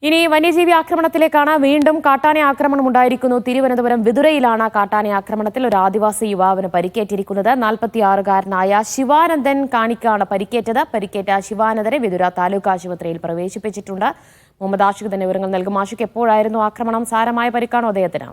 ഇനി വന്യജീവി ആക്രമണത്തിലേക്കാണ്. വീണ്ടും കാട്ടാന ആക്രമണം ഉണ്ടായിരിക്കുന്നു. തിരുവനന്തപുരം വിതുരയിലാണ് കാട്ടാന ആക്രമണത്തിൽ ഒരു ആദിവാസി യുവാവിന് പരിക്കേറ്റിരിക്കുന്നത്. 46-കാരനായ ശിവാനന്ദൻ കാണിക്കാണ് പരിക്കേറ്റത്. പരിക്കേറ്റ ശിവാനന്ദനെ വിതുര താലൂക്ക് ആശുപത്രിയിൽ പ്രവേശിപ്പിച്ചിട്ടുണ്ട്. മുഹമ്മദ് ആഷിഖ് തന്നെ വിവരങ്ങൾ നൽകും. ആഷിഖ്, എപ്പോഴായിരുന്നു ആക്രമണം? സാരമായ പരിക്കാണോ അദ്ദേഹത്തിന്?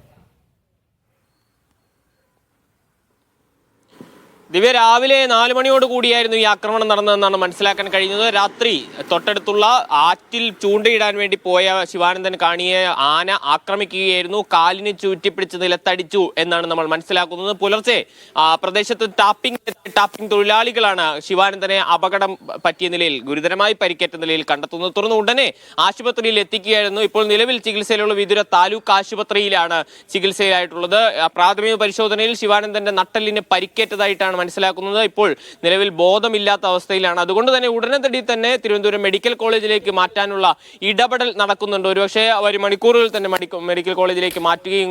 ദിവ്യ, രാവിലെ 4 മണിയോട് കൂടിയായിരുന്നു ഈ ആക്രമണം നടന്നതെന്നാണ് മനസ്സിലാക്കാൻ കഴിയുന്നത്. രാത്രി തൊട്ടടുത്തുള്ള ആറ്റിൽ ചൂണ്ടയിടാൻ വേണ്ടി പോയ ശിവാനന്ദൻ കാണിയെ ആന ആക്രമിക്കുകയായിരുന്നു. കാലിന് ചുറ്റിപ്പിടിച്ച് നിലത്തടിച്ചു എന്നാണ് നമ്മൾ മനസ്സിലാക്കുന്നത്. പുലർച്ചെ പ്രദേശത്ത് ടാപ്പിംഗ് തൊഴിലാളികളാണ് ശിവാനന്ദനെ അപകടം പറ്റിയ നിലയിൽ, ഗുരുതരമായി പരിക്കേറ്റ നിലയിൽ കണ്ടെത്തുന്നത്. തുടർന്ന് ഉടനെ ആശുപത്രിയിൽ എത്തിക്കുകയായിരുന്നു. ഇപ്പോൾ നിലവിൽ ചികിത്സയിലുള്ള വിതുര താലൂക്ക് ആശുപത്രിയിലാണ് ചികിത്സയിലായിട്ടുള്ളത്. പ്രാഥമിക പരിശോധനയിൽ ശിവാനന്ദന്റെ നട്ടെല്ലിന് പരിക്കേറ്റതായിട്ടാണ് മനസ്സിലാക്കുന്നത്. ഇപ്പോൾ നിലവിൽ ബോധമില്ലാത്ത അവസ്ഥയിലാണ്. അതുകൊണ്ട് തന്നെ ഉടനടി തന്നെ തിരുവനന്തപുരം മെഡിക്കൽ കോളേജിലേക്ക് മാറ്റാനുള്ള ഇടപെടൽ നടക്കുന്നുണ്ട്. ഒരുപക്ഷെ ഒരു മണിക്കൂറുകളിൽ തന്നെ മെഡിക്കൽ കോളേജിലേക്ക് മാറ്റുകയും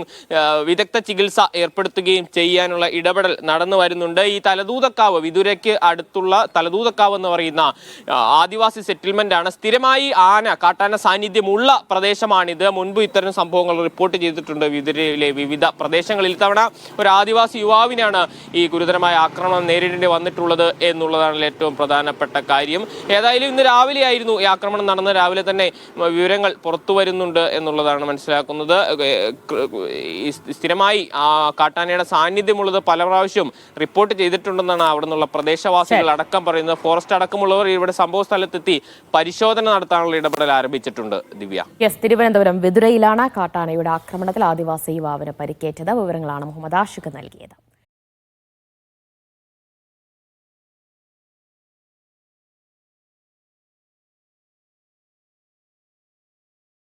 വിദഗ്ധ ചികിത്സ ഏർപ്പെടുത്തുകയും ചെയ്യാനുള്ള ഇടപെടൽ നടന്നു വരുന്നുണ്ട്. ഈ തലദൂതക്കാവ്, വിതുരയ്ക്ക് അടുത്തുള്ള തലദൂതക്കാവ് എന്ന് പറയുന്ന ആദിവാസി സെറ്റിൽമെന്റ് ആണ്. സ്ഥിരമായി കാട്ടാന സാന്നിധ്യമുള്ള പ്രദേശമാണിത്. മുൻപ് ഇത്തരം സംഭവങ്ങൾ റിപ്പോർട്ട് ചെയ്തിട്ടുണ്ട് വിതുരയിലെ വിവിധ പ്രദേശങ്ങളിൽ. ഇത്തവണ ഒരു ആദിവാസി യുവാവിനാണ് ഈ ഗുരുതരമായ ആക്രമണം നേരിടേണ്ടി വന്നിട്ടുള്ളത് എന്നുള്ളതാണ് ഏറ്റവും പ്രധാനപ്പെട്ട കാര്യം. ഏതായാലും ഇന്ന് രാവിലെയായിരുന്നു ഈ ആക്രമണം നടന്നത്. രാവിലെ തന്നെ വിവരങ്ങൾ പുറത്തു വരുന്നുണ്ട് എന്നുള്ളതാണ് മനസ്സിലാക്കുന്നത്. സ്ഥിരമായി കാട്ടാനയുടെ സാന്നിധ്യമുള്ളത് പല പ്രാവശ്യം റിപ്പോർട്ട് ചെയ്തിട്ടുണ്ടെന്നാണ് അവിടെ നിന്നുള്ള പ്രദേശവാസികൾ അടക്കം പറയുന്നത്. ഫോറസ്റ്റ് അടക്കമുള്ളവർ ഇവിടെ സംഭവ സ്ഥലത്തെത്തി പരിശോധന നടത്താനുള്ള ഇടപെടൽ ആരംഭിച്ചിട്ടുണ്ട്. ദിവ്യ, തിരുവനന്തപുരം വിതുരയിലാണ് കാട്ടാനയുടെ ആക്രമണത്തിൽ ആദിവാസി യുവാവിന് പരിക്കേറ്റത്. വിവരങ്ങളാണ് മുഹമ്മദ് ആഷിഖ് നൽകിയത്.